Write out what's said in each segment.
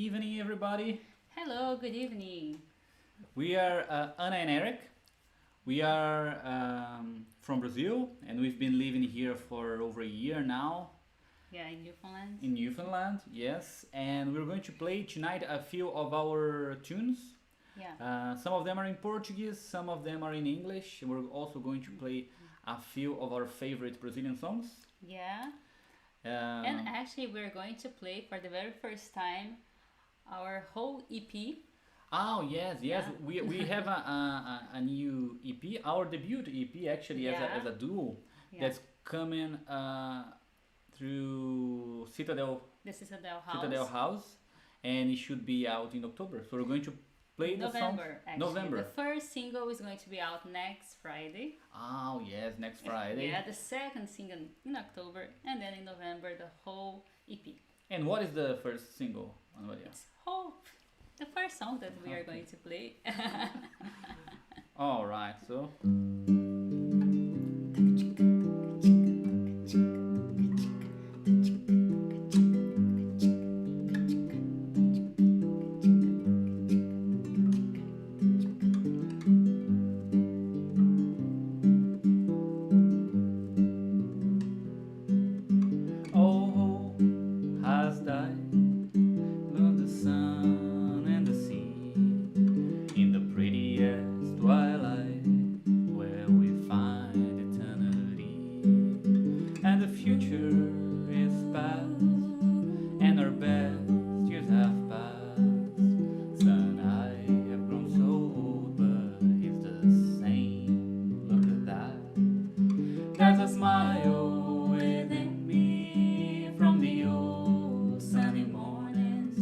evening, everybody. Hello, good evening. We are Anna and Eric. We are from Brazil, and we've been living here for over a year now Yeah, in Newfoundland. in Newfoundland. Yes, and we're going to play tonight a few of our tunes. Yeah. Some of them are in Portuguese, some of them are in English. We're also going to play a few of our favorite Brazilian songs. Yeah. Um, And actually, we're going to play for the very first time our whole EP. Oh yes, yes. Yeah. We have a new EP, our debut EP actually Yeah. as a duo Yeah. that's coming through This is Adele House. Citadel House, and it should be out in October. So we're going to play the song. November, actually. November. The first single is going to be out next Friday. Oh yes, next Friday. Yeah, the second single in October, and then in November, the whole EP. And what is the first single, Maria? It's Hope, the first song that we are Okay. going to play. All right, so. Oh, has died of the sun and the sea in the prettiest twilight where we find eternity, and the future is past and our best years have passed. Son, I have grown so old, but it's the same. Look at that. There's a smile within me from the old sunny mornings.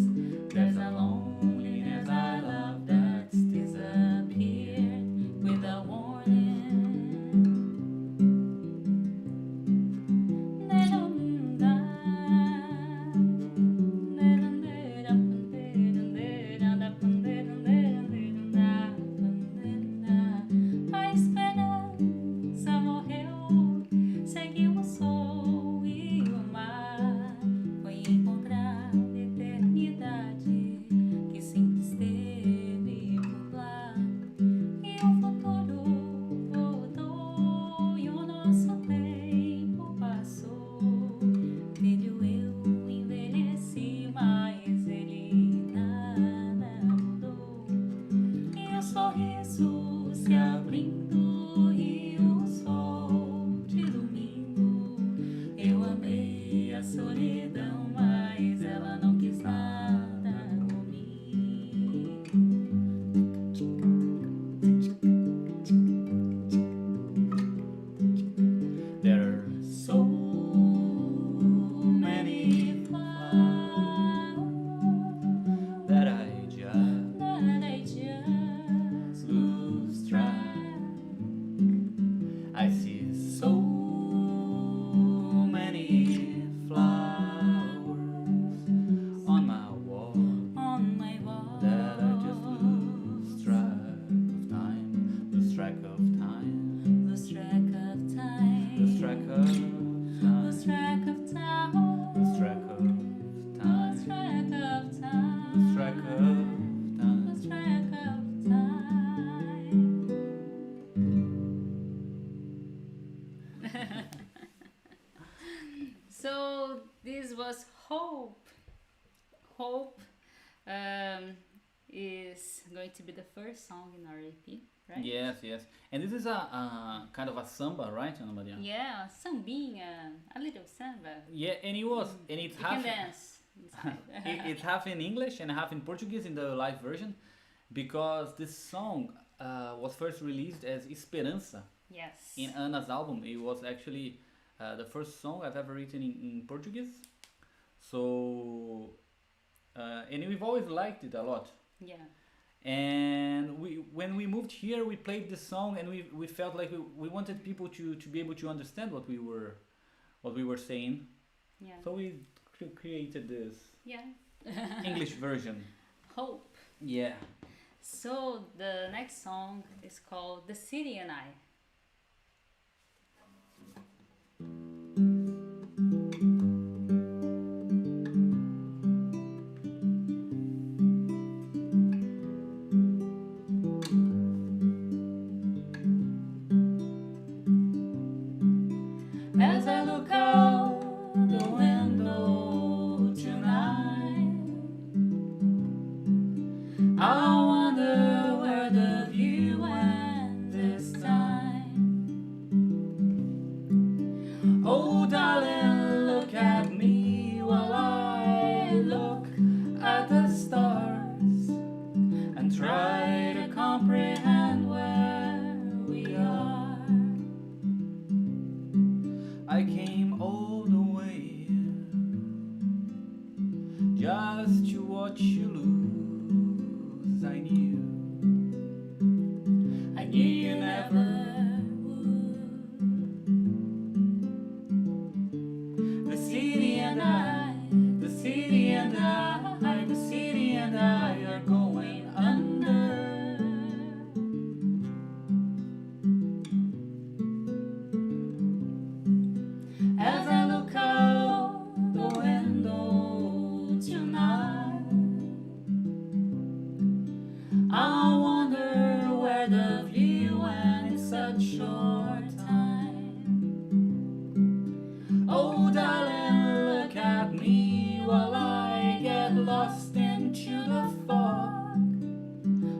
There's a loneliness I love that's disappeared without warning. A esperança morreu, seguiu o sol e o mar. Foi encontrar a eternidade que sempre esteve por lá. E o futuro voltou e o nosso tempo passou. Filho, eu envelheci, mas ele nada mudou. E o sorriso se abrindo e o sol de domingo. Eu amei a solidão, mas ela não quis nada comigo. There are So many flowers that I just that I just lose track. I see so many flowers on my wall on my wall. that I just lose track of time, lose track of time, Lose track of time. lose track of time, Lose track of time. lose track of time, Lose track of time. lose track of time. Lose track of time. So this was Hope. Hope is going to be the first song in our EP, right? Yes, yes. And this is a kind of a samba, right, Ana Maria? Yeah, sambinha, a little samba. Yeah, and it was, and it's You can half, dance inside. it's half in English and half in Portuguese in the live version, because this song was first released as Esperança Yes. in Ana's album. It was actually the first song I've ever written in Portuguese. So, and we've always liked it a lot. Yeah. And when we moved here, we played this song, and we felt like we wanted people to be able to understand what we were saying. Yeah. So we created this Yeah. English version. Hope. Yeah. So the next song is called The City and I. short time. Oh, darling, look at me while I get lost into the fog,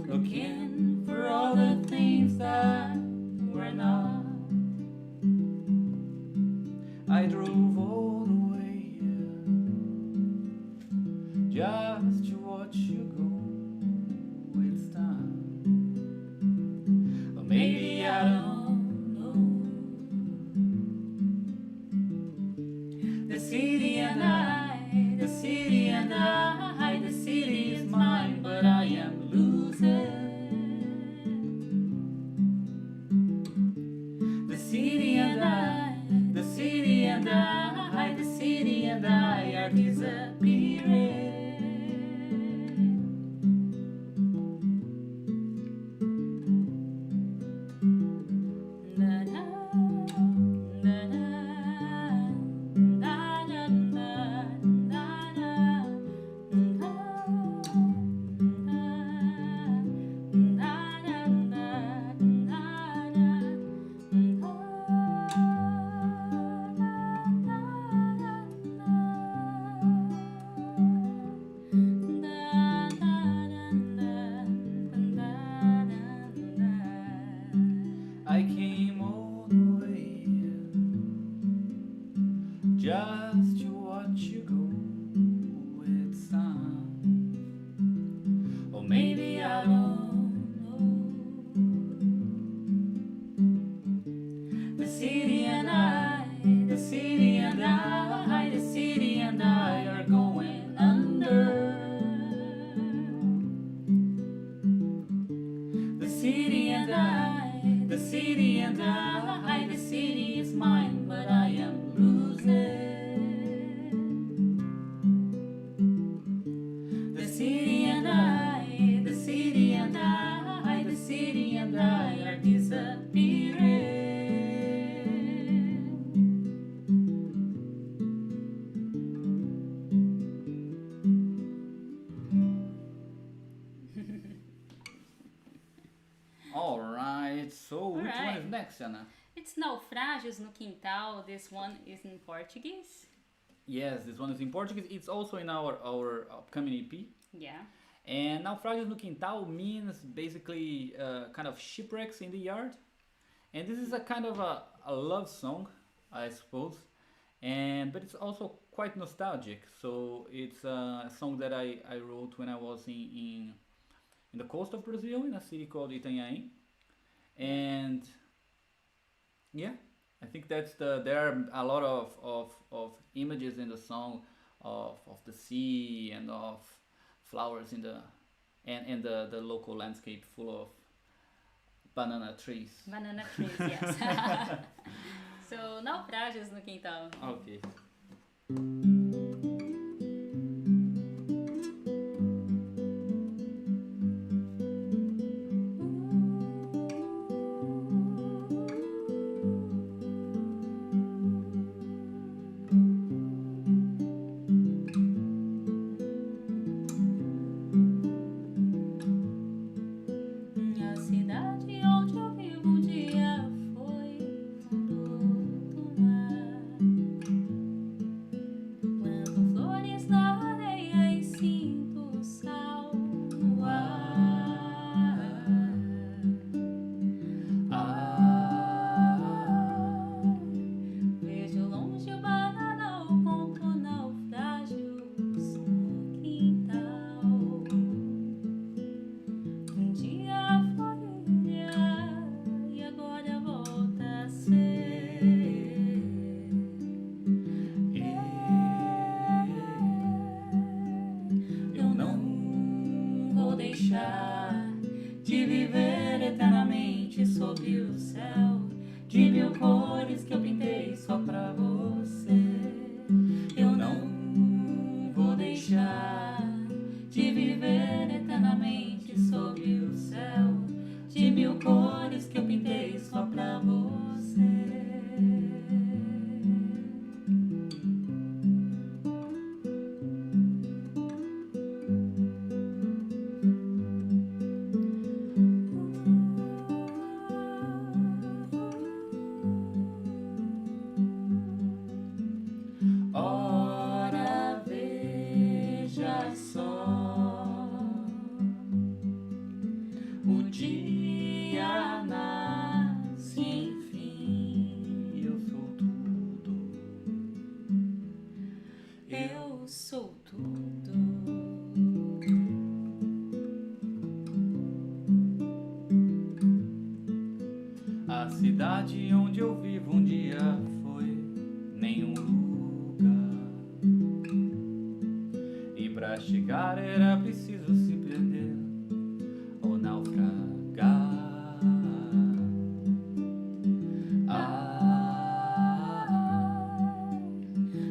looking for all the things that were not. I drove all the way just to watch you go. It's time, or maybe I don't know. The city and I, the city and I, the city is mine, but I am losing. The city and I, the city and I, the city and I are disappearing. I came all the way just to watch you go. It's time, or maybe I don't know. The city and I, the city and I, the city and I are going under. The city and I, the city and I, the city is mine, but I am losing. The city and I, the city and I, the city and I are disappearing. Alright, so which one is Alright. next, Anna? It's Naufrágios no Quintal. This one is in Portuguese. Yes, this one is in Portuguese. It's also in our upcoming EP. Yeah. And Naufrágios no Quintal means basically kind of shipwrecks in the yard. And this is a kind of a love song, I suppose. But it's also quite nostalgic. So it's a song that I wrote when I was in the coast of Brazil, in a city called Itanhaém. And yeah, I think there are a lot of images in the song of the sea and of flowers in the local landscape full of banana trees. Banana trees, yes. So, Naufrágios no Quintal. Okay. A cidade onde eu vivo um dia foi fundo do mar. Planto flores na areia e sinto o sal no ar. Vejo longe o bananal, conto naufrágios no quintal. Um dia foi ilha e agora volta a ser. Eu não vou deixar de viver eternamente sob o céu de mil cores que eu pintei só pra você. Eu não vou deixar de viver eternamente sob o céu de mil cores que eu pintei só pra você. cidade onde eu vivo um dia foi nenhum lugar. E pra chegar era preciso se perder ou naufragar.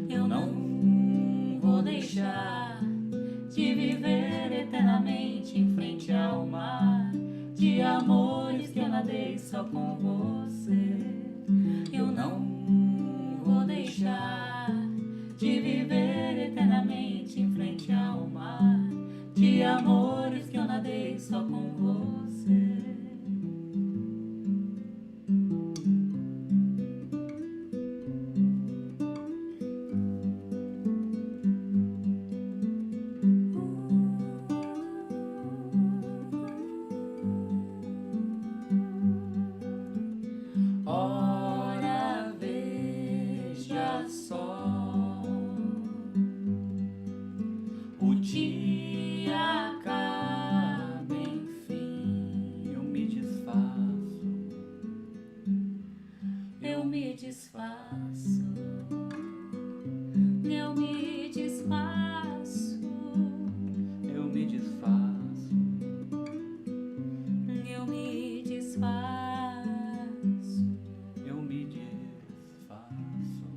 Eu não vou deixar de viver eternamente em frente ao mar, de amores que eu nadei só com você. Eu não vou deixar de viver eternamente em frente ao mar, de amores que eu nadei só com você. Ora, veja só, o dia acaba, enfim, Eu me desfaço. eu me desfaço, eu me desfaço, Eu me desfaço. eu me desfaço. Eu me desfaço.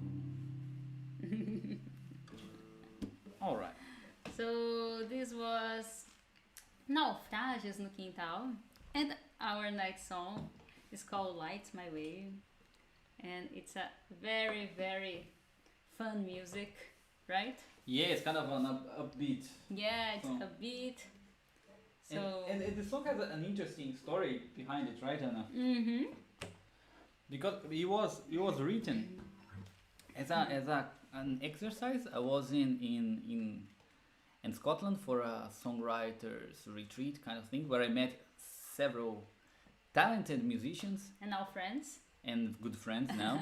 Alright. So this was Naufrágios no Quintal, and our next song is called Lights My Way, and it's a very, very fun music, right? Yeah, it's kind of an upbeat. Yeah, it's Song. a beat. And, So and the song has an interesting story behind it, right, Anna? mm-hmm. Because it was written as an exercise. I was in Scotland for a songwriters retreat kind of thing where I met several talented musicians And our friends. and good friends now.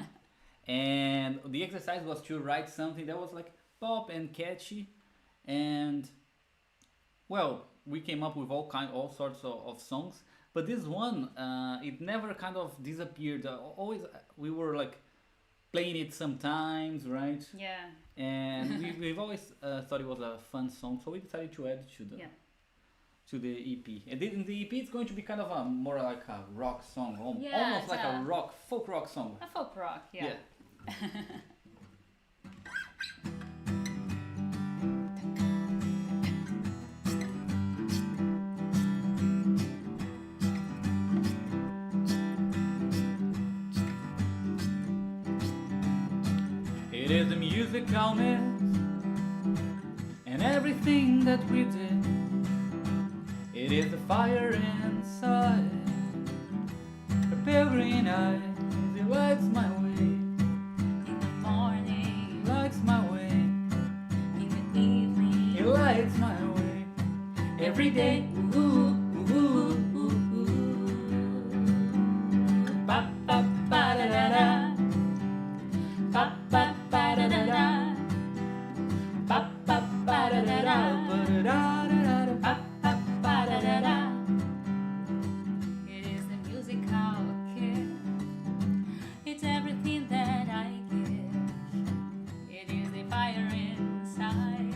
And the exercise was to write something that was like pop and catchy, and well, we came up with all sorts of songs. But this one, it never kind of disappeared. Always, we were like playing it sometimes, right? Yeah. And we've always thought it was a fun song, so we decided to add it Yeah. to the EP. And in the EP, it's going to be kind of a more like a rock song, Yeah, almost it's like a a- folk rock song. A folk rock, yeah. It is the musical mess and everything that we did. It is the fire inside, a pale green eye. It lights my way, In the morning, lights my way. in the evening, It lights my way every day. Ooh, ooh, ooh, ooh, ooh. Ba ba ba da da da. Ba ba ba da da da. Ba ba ba da da da. Ba-da-da-da-da-da. Ba ba ba da da da. It is the musical kid. It's everything that I give. It is the fire inside.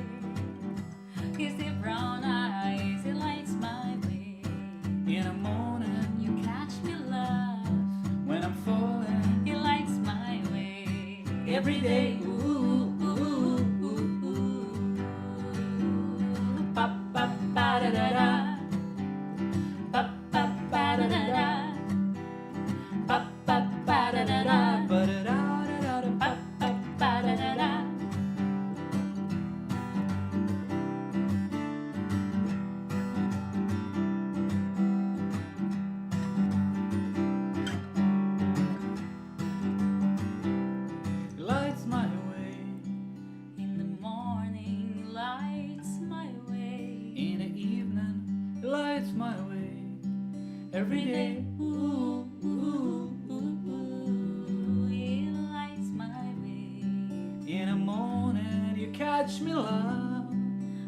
It's the brown eyes. It lights my way. In the morning You catch me, love. when I'm falling, It lights my way every day. Ooh, ooh, ooh, ooh. Ba ba ba da da da. Ba ba ba da da da. Ba ba ba da da da. Ba-da-da-da-da-da. Ba ba ba da da da. It lights my way. In the morning, lights my way. In the evening, it lights my way. Every day. Ooh, ooh, ooh, ooh. It lights my way. In the morning, you catch me, love.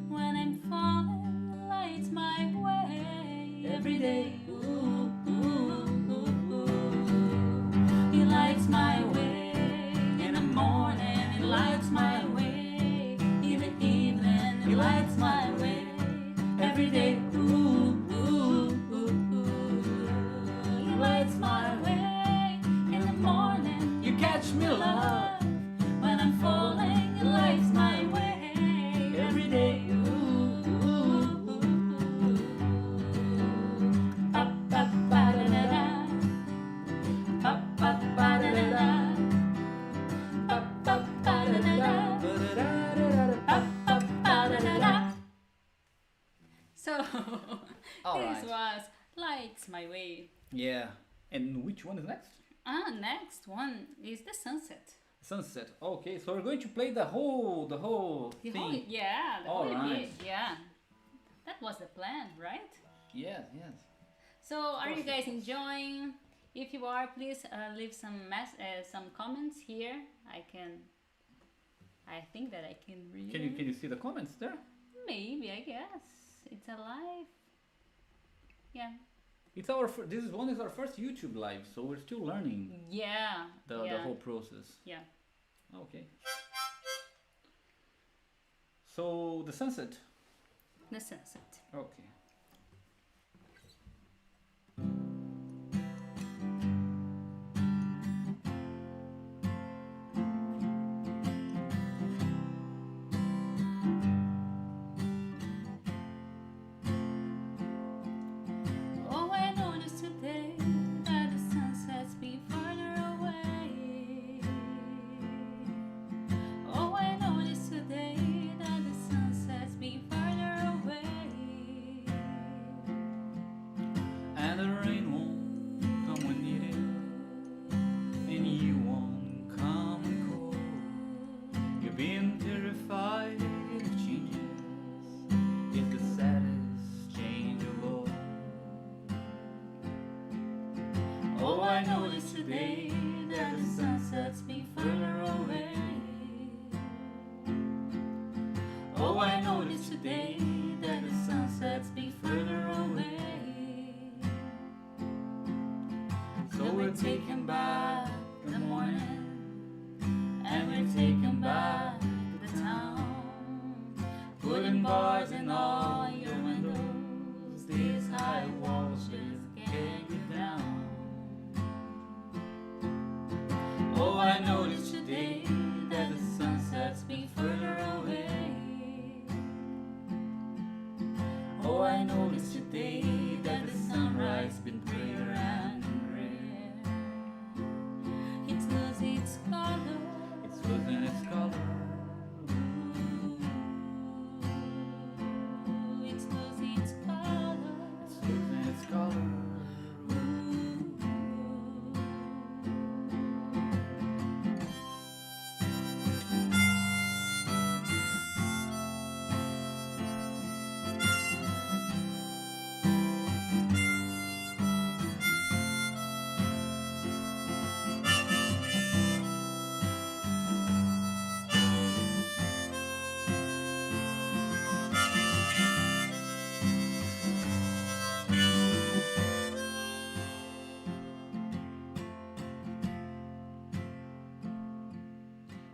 When I'm falling, lights my way Every day. Ooh, ooh, ooh, ooh. So All this right. was Lights My Way. Yeah. And which one is next? Next one is the sunset. Sunset. Okay, so we're going to play the whole The thing. whole, yeah, the All whole right. EP, yeah. That was the plan, right? Yes, yes. So are you Perfect. guys enjoying? If you are, please leave some comments here. I think that I can read. Can you see the comments there? Maybe, I guess. It's a live. Yeah. It's this is one is our first YouTube live, so we're still learning Yeah. the yeah. whole process. Yeah. Okay. So the sunset. The sunset. Okay. Oh, I noticed today that the sunset's been farther away. Oh, I noticed today that the sunset's been farther away. And the rain won't come when needed, and you won't come when cold. You've been terrified of changes. It's the saddest change of all. Oh, I noticed today that the sunset's been further away. Oh, I noticed today that the sunset's been further away. So we're taking back the morning, and we're taking back the town, putting bars in all your windows. These high walls just can't get down. Oh, I noticed today that the sunset's been further away. Oh, I noticed today that the sunrise been greater and greater. It's losing its color. It's losing its color. It's losing its color. It's losing its color.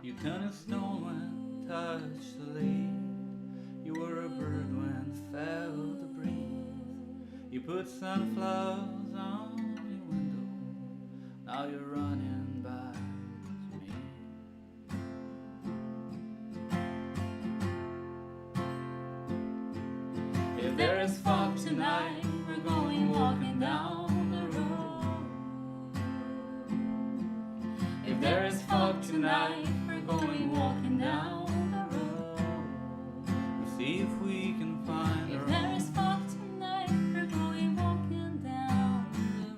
You turned a stone when touched the leaf. You were a bird when felt the breeze. You put sunflowers on your window. Now you're running back to me. If there is fog tonight, We're going walking down the road. If there is fog tonight, we're going walking down the road. we'll see if we can find If our there own. is fog tonight, we're going walking down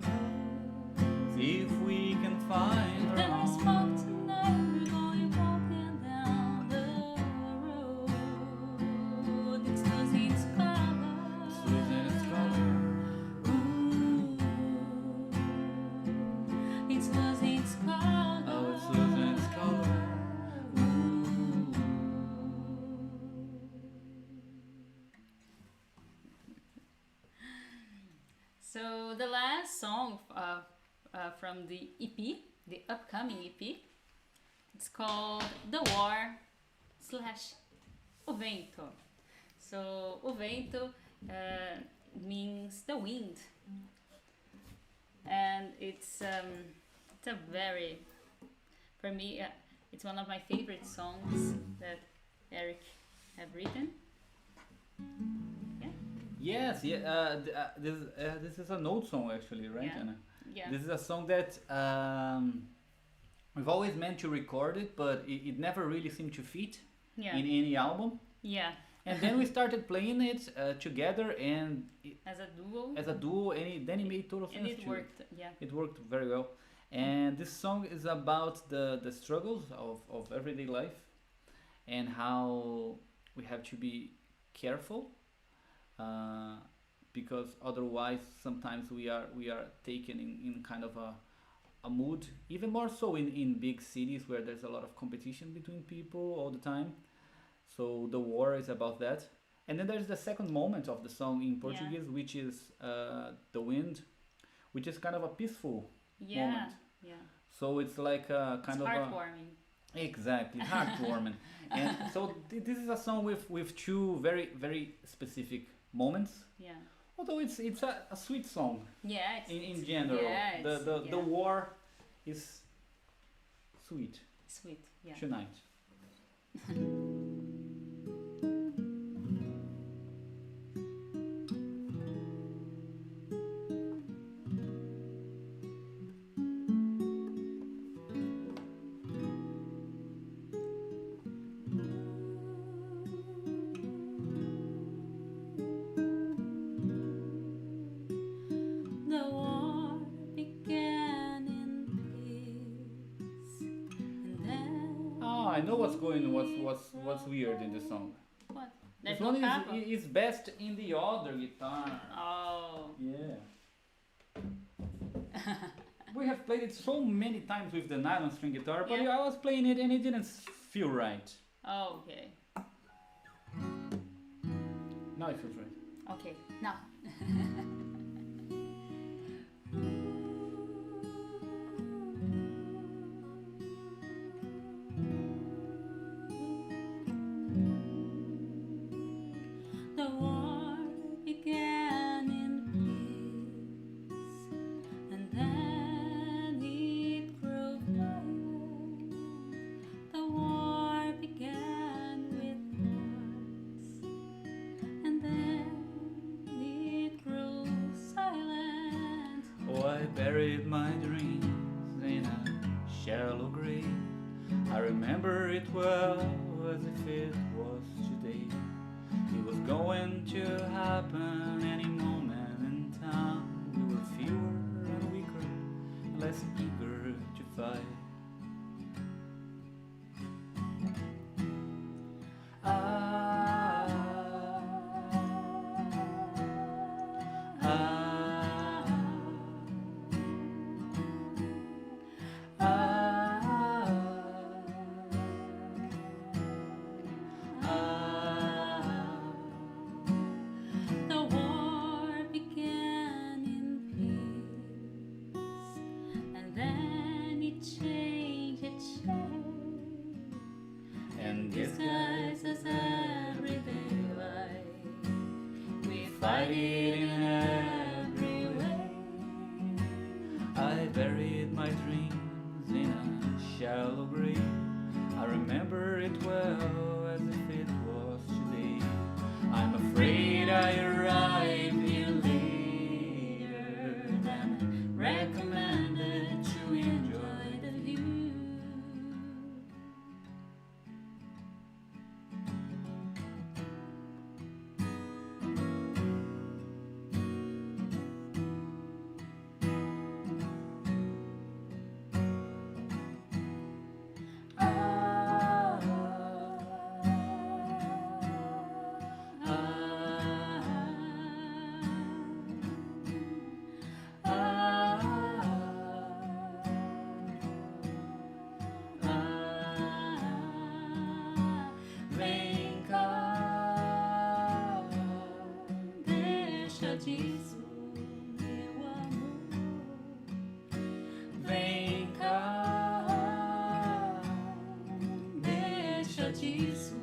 the road. See if we can find If our there is own. fog tonight, we're going walking down the road. It's losing its color. It's losing its color. It's losing its color. Oh, it's losing its color. So the last song from the EP, the upcoming EP, it's called The War / O Vento. So O Vento means the wind, and it's a very, for me, it's one of my favorite songs that Eric have written. Yes, this is an old song actually, right, Yeah. Anna? Yeah. This is a song that we've always meant to record it, but it never really seemed to fit Yeah. in any album. Yeah. And then we started playing it together and As a duo. as a duo, and then it made total sense. And it too. worked, yeah. It worked very well. And this song is about the struggles of everyday life and how we have to be careful uh, because otherwise sometimes we are taken in kind of a mood, even more so in big cities where there's a lot of competition between people all the time. So the war is about that. And then there's the second moment of the song in Portuguese, which is the wind, which is kind of a peaceful Yeah, moment. yeah. So it's like a kind It's of heartwarming. exactly heartwarming. And so this is a song with two very specific moments. Yeah. Although it's a sweet song Yeah, in general. yeah, The yeah. war is sweet Sweet, yeah. tonight. The war began in peace, and then Oh, I know what's weird in the song. what? This There's no one capo. is best in the other guitar. Oh. Yeah. We have played it so many times with the nylon string guitar, but Yeah. I was playing it and it didn't feel right. Oh, okay. Now it feels right. Okay, now. The war began in peace, and then it grew violent. The war began with words, and then it grew silent. Oh, I buried my dreams in a shallow grave. I remember it well as if it was today. It was going to happen any moment in time. We were fewer and weaker, less eager to fight. Ah, ah, The war began in peace, and then it changed. and this Disguised as everyday life, we fight it in every way. I buried my dreams in a shallow grave. I remember it well as if it was today. I'm afraid I arrived here later than recommended to enjoy the view. Vem cá, Deixa disso, meu amor. vem cá, Deixa disso,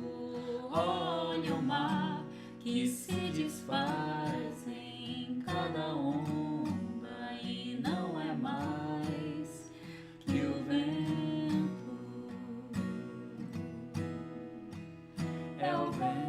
olha o mar que se desfaz em cada onda e não é mais que o vento. é o vento.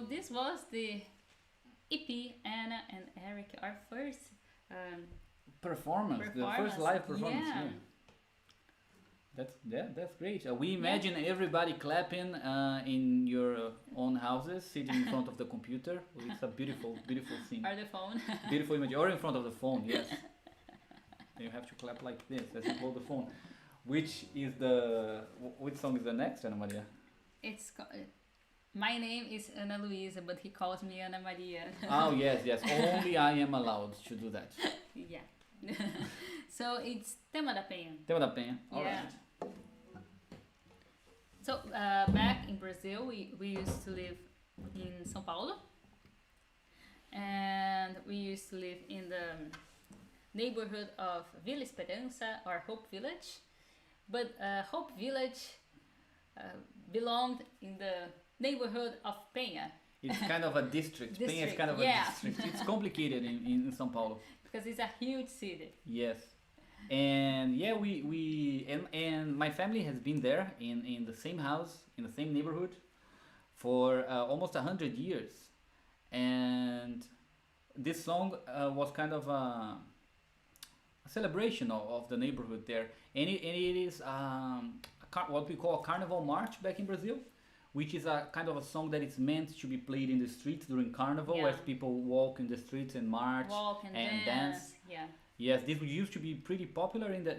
this was the EP, Anna and Eric, our first Performance, the first live performance. Yeah. That's great. We imagine everybody clapping in your own houses, sitting in front of the computer. It's a beautiful, beautiful scene. Or the phone. Beautiful image, or in front of the phone. Yes. You have to clap like this as you hold the phone. Which song is the next, Ana Maria? My name is Ana Luisa, but he calls me Ana Maria. Oh yes. Only I am allowed to do that. Yeah. So it's Tema Bem. Tema Bem. All right. So back in Brazil, we used to live in São Paulo, and we used to live in the neighborhood of Vila Esperança, or Hope Village, but Hope Village belonged in the neighborhood of Penha. It's kind of a district. Penha is kind of a district. It's complicated in São Paulo. Because it's a huge city. Yes. And yeah, and my family has been there in the same house, in the same neighborhood for almost 100 years. And this song was kind of a celebration of the neighborhood there. And it is what we call a carnival march back in Brazil, which is a kind of a song that is meant to be played in the streets during carnival, as people walk in the streets and march and dance. Yeah. Yes, this used to be pretty popular in the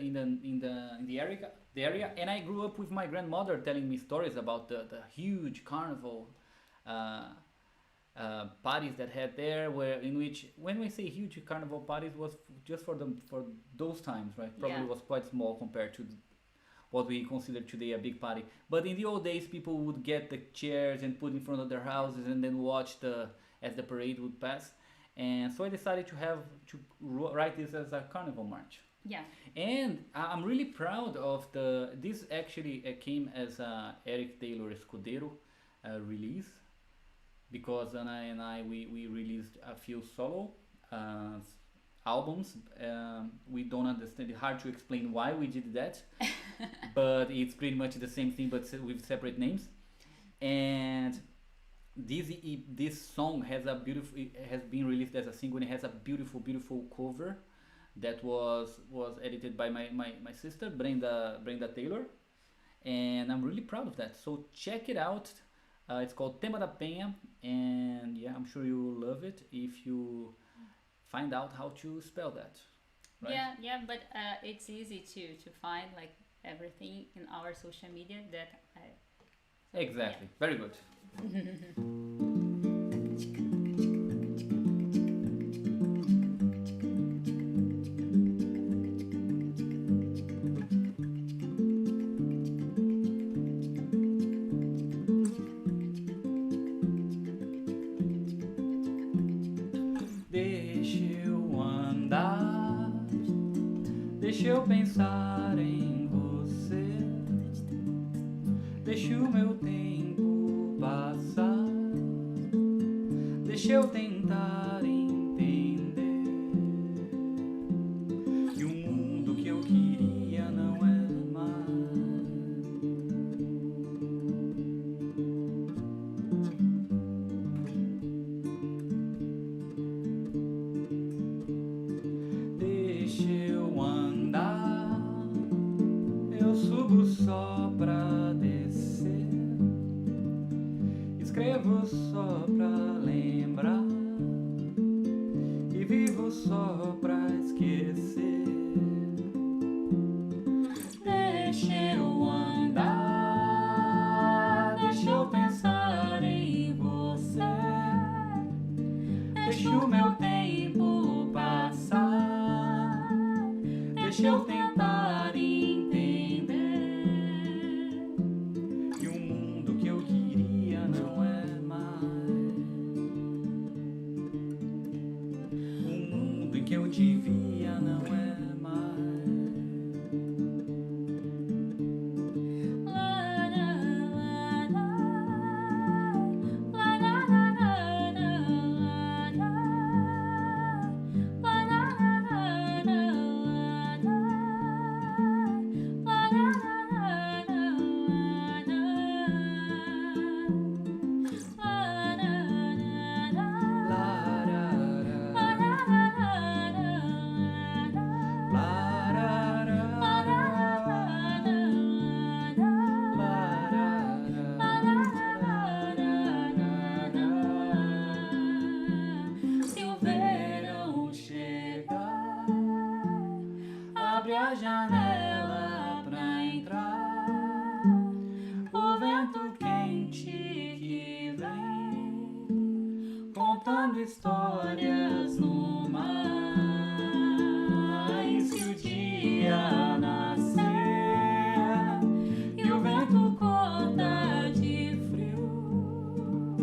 area, and I grew up with my grandmother telling me stories about the huge carnival parties that had there, in which when we say huge carnival parties was just for those times, right? Probably was quite small compared to what we consider today a big party. But in the old days, people would get the chairs and put in front of their houses and then watch as the parade would pass. And so I decided to write this as a carnival march. Yeah. And I'm really proud of this actually came as a Eric Taylor Escudero release, because Ana and I we released a few solo albums. We don't understand, it's hard to explain why we did that, but it's pretty much the same thing but with separate names. And this song has been released as a single, and it has a beautiful cover that was edited by my sister Brenda Taylor, and I'm really proud of that. So check it out. It's called Tema Bem, and yeah, I'm sure you will love it if you find out how to spell that. Right? Yeah, but it's easy to find like everything in our social media Exactly. Very good. Deixa eu andar, deixa eu pensar em você, deixa o meu tempo passar, deixa eu tentar entender que o mundo que eu queria não é mais. Deixa eu andar, eu subo só pra descer, escrevo só pra lembrar e vivo só pra esquecer. Deixa eu andar, deixa eu pensar em você, deixa o meu tempo passar, deixa eu tentar entender que o mundo que eu queria não é mais. O mundo em que eu devia não é mais. entrar, o vento quente que vem, contando histórias no mar. E se o dia nascer e o vento corta de frio,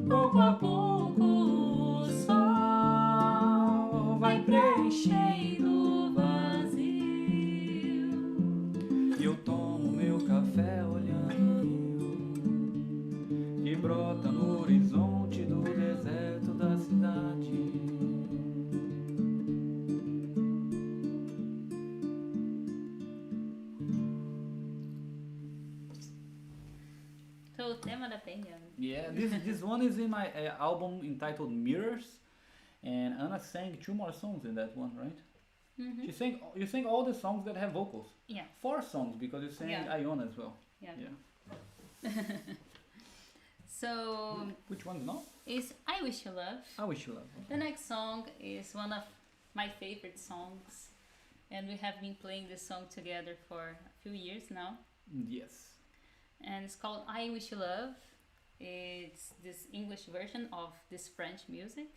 pouco a pouco o sol vai preenchendo o vazio. E eu tomo meu café olhando o rio que brota no horizonte do deserto da cidade. So, Tema Bem. Yeah, this one is in my album entitled Mirrors, and Anna sang 2 more songs in that one, right? Mm-hmm. You sang all the songs that have vocals. Yeah. 4 songs because you sang Yeah. Iona as well. Yeah. Yeah. So, Which one's not? is I Wish You Love. I wish you love. The next song is one of my favorite songs, and we have been playing this song together for a few years now. Yes. And it's called I Wish You Love. It's this English version of this French music,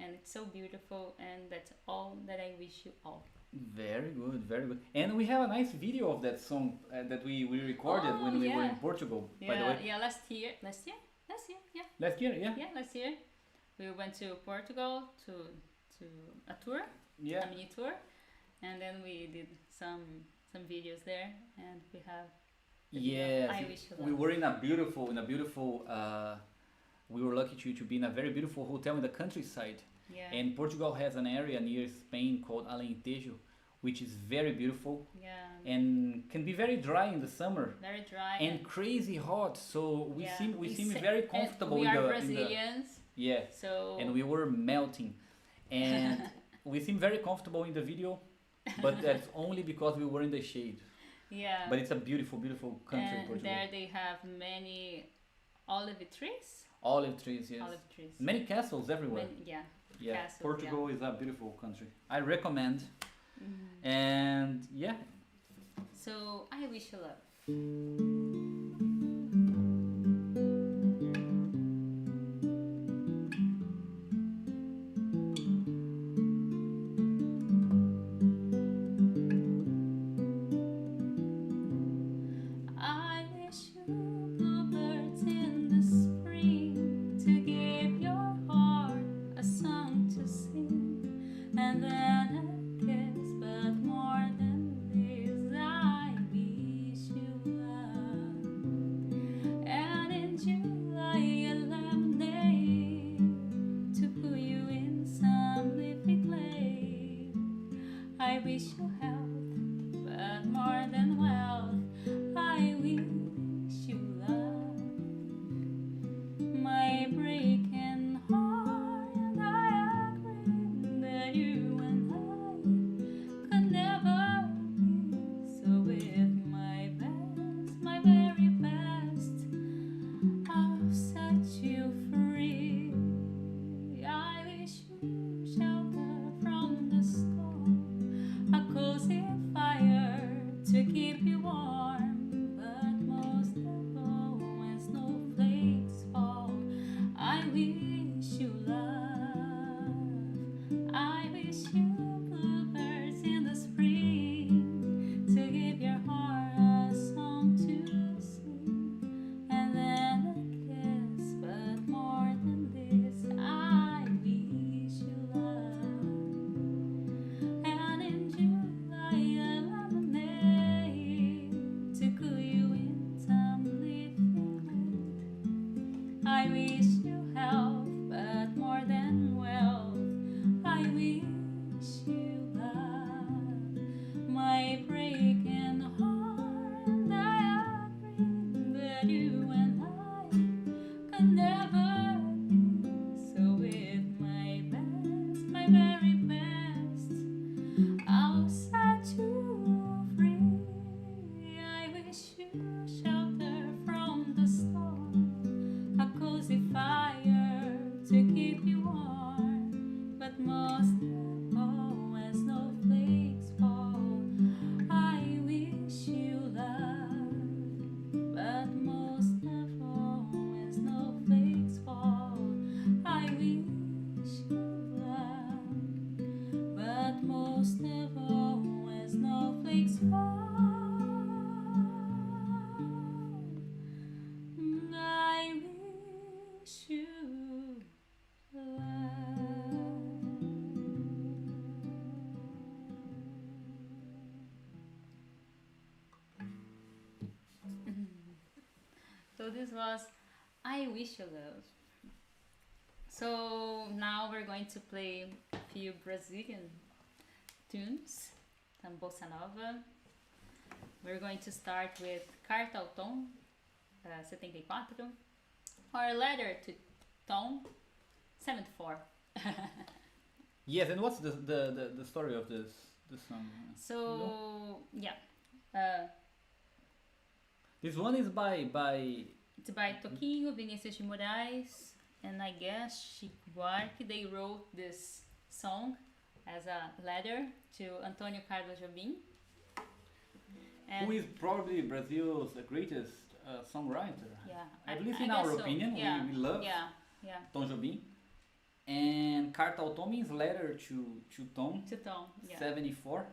and it's so beautiful, and that's all that I wish you all. Very good, very good. And we have a nice video of that song that we recorded Oh, when we were yeah. in Portugal, by the Yeah, way. yeah, last year, yeah. Last year, yeah. Yeah, last year. We went to Portugal to a tour, Yeah. a mini tour, and then we did some videos there, and we have the video, Yes. I Wish You Love. We were in a beautiful, we were lucky to be in a very beautiful hotel in the countryside. Yeah. And Portugal has an area near Spain called Alentejo, which is very beautiful Yeah. and can be very dry in the summer Very dry. and crazy hot. So we yeah. seem It's- very and comfortable we in are the Brazilians, yeah. so And we were melting, and we seem very comfortable in the video, but that's only because we were in the shade. yeah. But it's a beautiful, beautiful country, and Portugal. there they have many olive trees. Olive trees, yes. Olive trees. Many castles everywhere. Yeah. Yeah, castles, Portugal is a beautiful country. I recommend. Mhm. And yeah, So I wish you love. I wish you bluebirds in the spring to give your heart a song to sing, and then a kiss. But more than this, I wish you love. So this was I Wish You Love. So now we're going to play a few Brazilian tunes, some bossa nova. We're going to start with Cartel 74, or Letter to Tom 74. Yes, and what's the story of this song? So yeah, this one is by it's by Toquinho, Vinicius de Moraes, and I guess Chico Buarque. They wrote this song as a letter to Antônio Carlos Jobim. Who is probably Brazil's greatest songwriter. Yeah, At least in our opinion, yeah. we love Tom Jobim. And Cartel Tom means letter to Tom. To Tom, yeah. 74.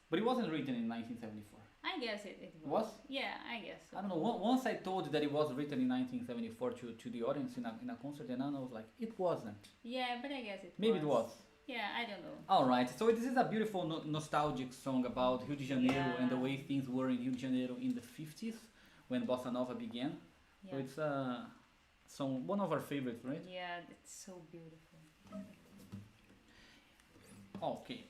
But it wasn't written in 1974. I guess it Was? Yeah, I guess so. I don't know. Once I told that it was written in 1974 to the audience in a concert, and I was like, it wasn't. Yeah, but I guess it Maybe it was. Yeah, I don't know. Alright, so this is a beautiful nostalgic song about Rio de Janeiro and the way things were in Rio de Janeiro in the 50s when Bossa Nova began. Yeah. So it's one of our favorites, right? Yeah, it's so beautiful. Okay.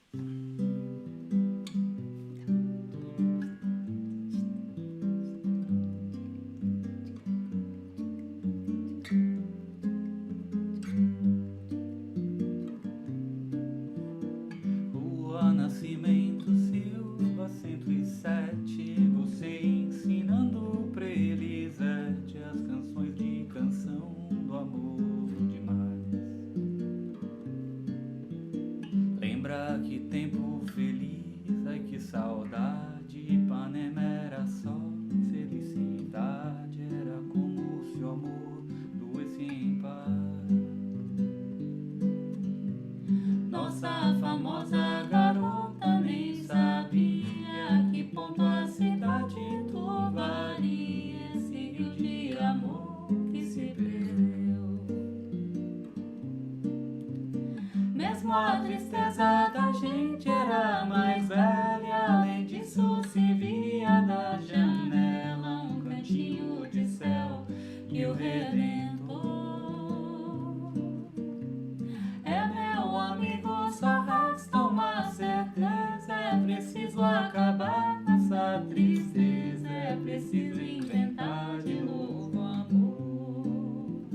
Nascimento Silva 107, você ensinando pra Elisete as canções de canção do amor demais. Lembra que tempo feliz, ai que saudade, Ipanema era só felicidade, era como se o amor doesse em paz. Nossa famosa garota nem sabia que ponto a cidade turvaria esse rio de amor que se perdeu. Mesmo a tristeza da gente era mais velha, além disso se via da janela um cantinho de céu e o Redentor. É meu amigo, só resta uma certeza, é preciso acabar com essa tristeza, é preciso inventar de novo amor.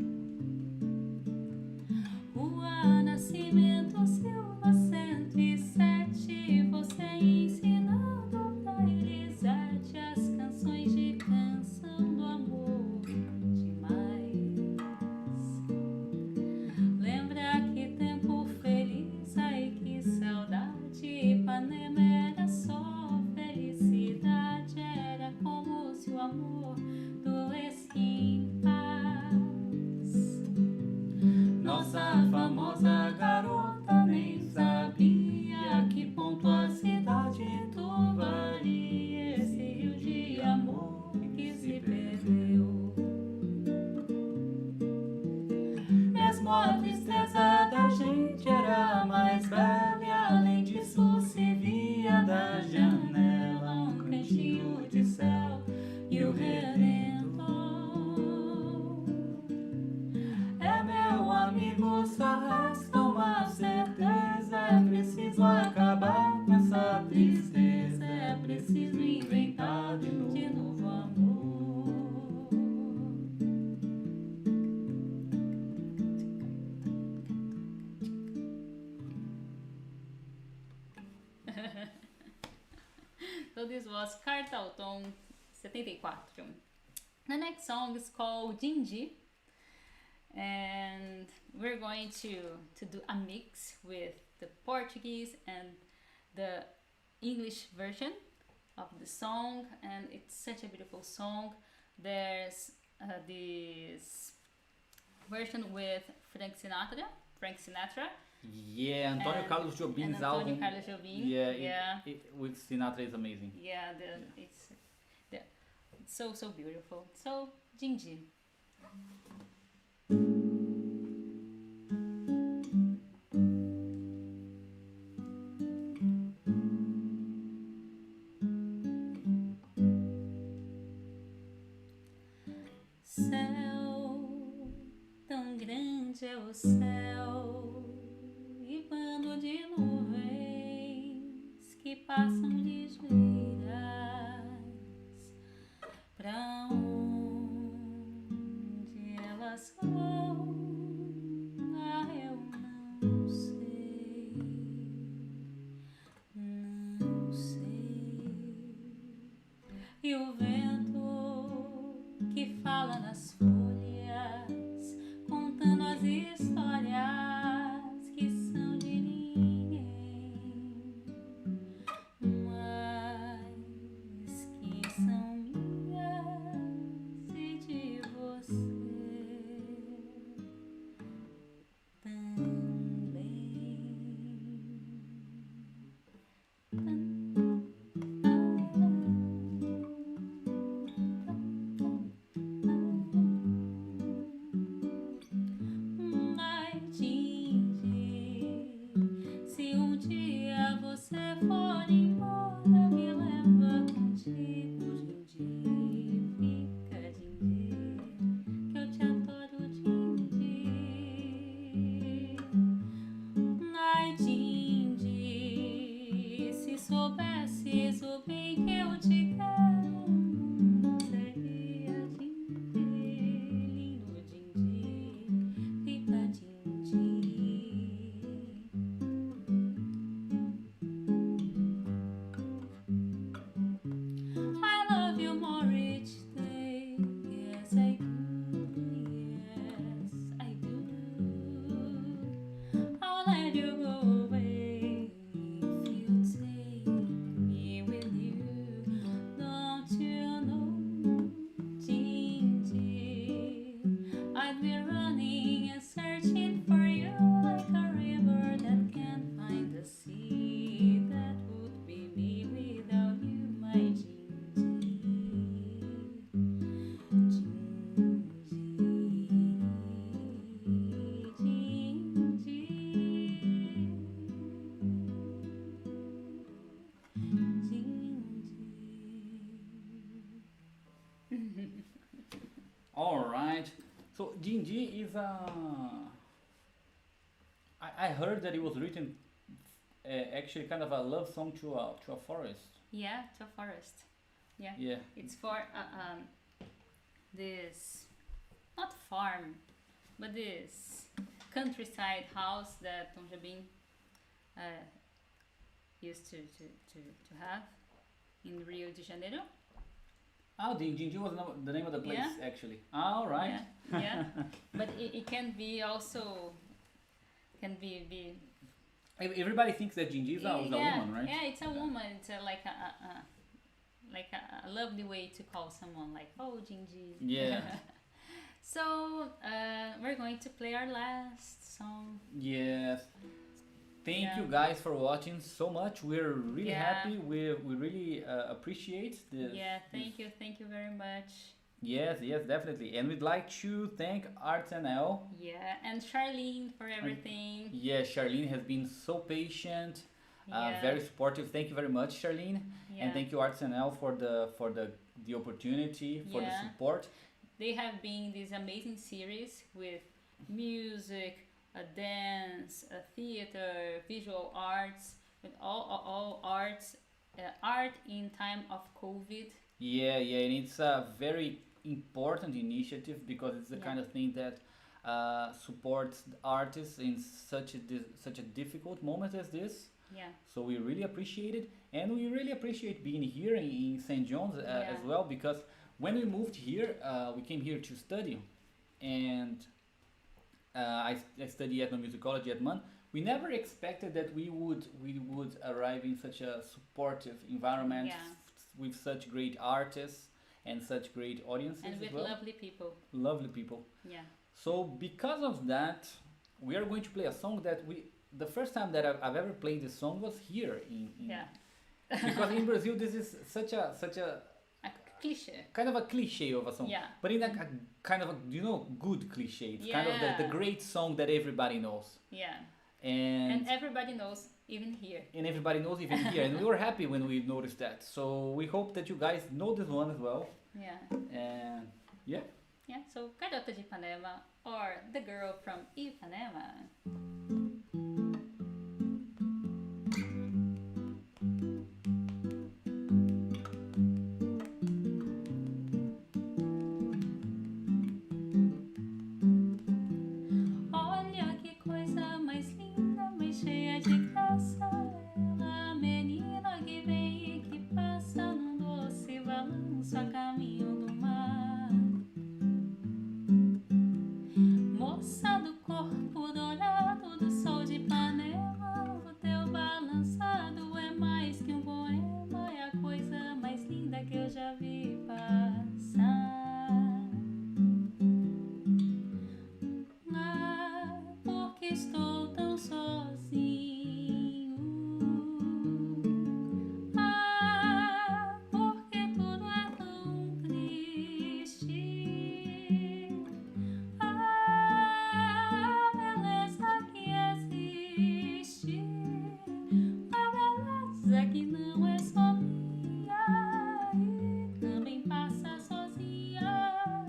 Rua Nascimento Silva 107, você ensinando pra Elisete as canções de canção do amor demais. Lembra que tempo feliz, ai que saudade, Ipanema era só felicidade, era como se o amor doesse em paz. Nossa famosa garota nem sabia que ponto a cidade turvaria esse rio de amor que se perdeu. Mesmo a tristeza da gente era mais velha, além disso se via da janela um cantinho de céu e o Redentor. É meu amigo, só resta uma certeza, é preciso acabar com essa tristeza, é preciso inventar de novo amor. So this was Cartel 74. The next song is called Jinji, and we're going to do a mix with the Portuguese and the English version of the song, and it's such a beautiful song. There's this version with Frank Sinatra. Yeah, Antonio Carlos Jobim's album. Carlos Jobim. Yeah, with Sinatra is amazing. Yeah, it's so beautiful. So Jinji. céu, tão grande é o céu, e bando de nuvens que passam ligeiras. Pra onde elas vão? Ah, eu não sei, não sei. E o vento que fala nas folhas, contando as histórias que são de ninguém, mas que são minhas e de você também. Ai, Jinji, se um dia você for embora, me leva contigo, Jinji. Fica, Jinji, que eu te adoro, Jinji. Ai, Jinji, se soubesses o bem que eu te quero, não seria, Jinji, lindo Jinji. Fica, Jinji. I love you more each day. Yes, I do. Yes, I do. I'll let you go away if you take me with you. Don't you know, Jinji, I'd be running and searching for you like a river that can't find the sea. That would be me without you, my Jinji. All right. So Jinji is I heard that it was written actually kind of a love song to a forest. Yeah, to a forest. Yeah. Yeah. It's for this, not farm, but this countryside house that Tom Jobim used to have in Rio de Janeiro. Oh, the Jinji was the name of the place Yeah. actually. All right. Yeah, yeah. But it can be also, can be Everybody thinks that Jinji is a woman, right? Yeah, it's a woman. It's like a lovely way to call someone, like, oh, Jinji. Yeah. So we're going to play our last song. Yes. Thank Yeah. you guys for watching so much. We're really Yeah. happy. We really appreciate this. Yeah, thank you very much. Yes, definitely. And we'd like to thank ArtsNL. Yeah, and Charlene for everything. Yes, Charlene has been so patient, Yeah. very supportive. Thank you very much, Charlene. Yeah. And thank you ArtsNL for the opportunity, for the Yeah. support. They have been this amazing series with music, a dance, a theater, visual arts, with all arts, art in time of COVID. Yeah, and it's a very important initiative because it's the Yeah. kind of thing that supports the artists in such a difficult moment as this. Yeah, So we really appreciate it, and we really appreciate being here in St. John's Yeah. as well, because when we moved here, we came here to study, and I study ethnomusicology at MUN. We never expected that we would arrive in such a supportive environment Yeah. with such great artists and such great audiences and as with well. lovely people. Lovely people. Yeah, So because of that, we are going to play a song that the first time that I've ever played this song was here in yeah. because in Brazil this is such a A cliche. kind of a cliche of a song, Yeah. but in a kind of a good cliche. It's kind of the Yeah. great song that everybody knows, Yeah, and and everybody knows, even here. everybody knows even here, and we were happy when we noticed that. So we hope that you guys know this one as well, Yeah. and yeah. Yeah, so Garota de Ipanema or The Girl from Ipanema. Olha que coisa mais linda, mais cheia de graça. Ela, menina que vem e que passa num doce balanço a caminho do mar. Moça do corpo dourado do sol de Ipanema, o teu balançado é mais que um poema, é a coisa mais linda que eu já vi passar. Ah, porque estou tão sozinho. Ah, porque tudo é tão triste. A beleza que existe, a beleza que não é só minha e também passa sozinha.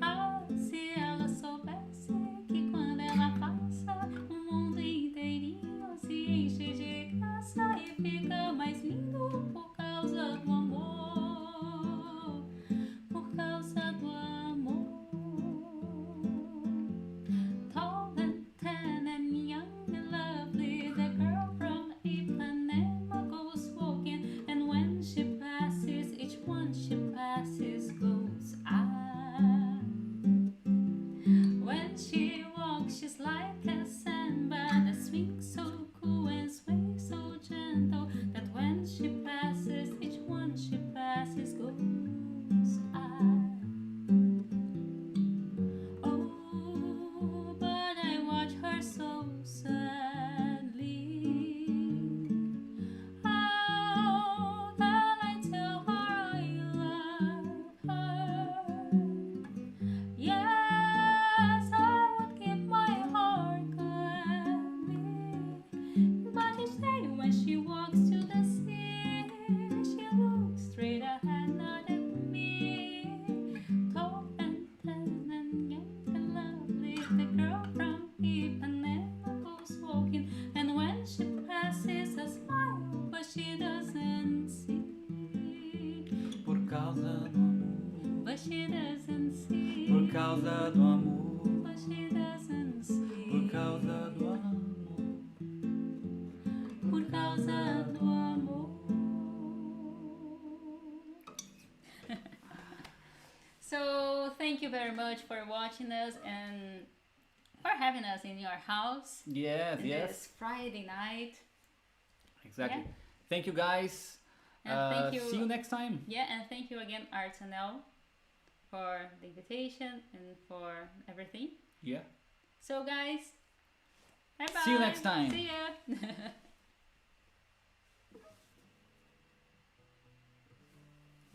Ah, se ela soubesse que quando ela passa, o mundo inteirinho se enche de graça e fica mais lindo por causa do amor, por causa do amor. Tall and tan and young and lovely, the girl from Ipanema goes walking, and when she passes, each one she passes goes ah. When she walks, she's like a samba that swings so cool and sways so gentle, that when she passes, each one she passes goes ah. Oh, but I watch her so sadly. How can I tell her I love her? Yes, I would give my heart gladly, but each day when she walks to the sea, she looks straight ahead, not at me. Tall and tan and young and lovely, the girl from Ipanema goes walking, and when she passes, a smile, but she doesn't see. Por causa do amor, But she doesn't see. por causa do amor, But she doesn't see. por causa do amor. Por causa do amor. So thank you very much for watching us and for having us in your house Yes, in yes, this Friday night. exactly. Yeah. Thank you guys. And thank you. See you next time. Yeah, and thank you again, ArtsNL, for the invitation and for everything. Yeah. So guys, bye bye. See you next time. See ya.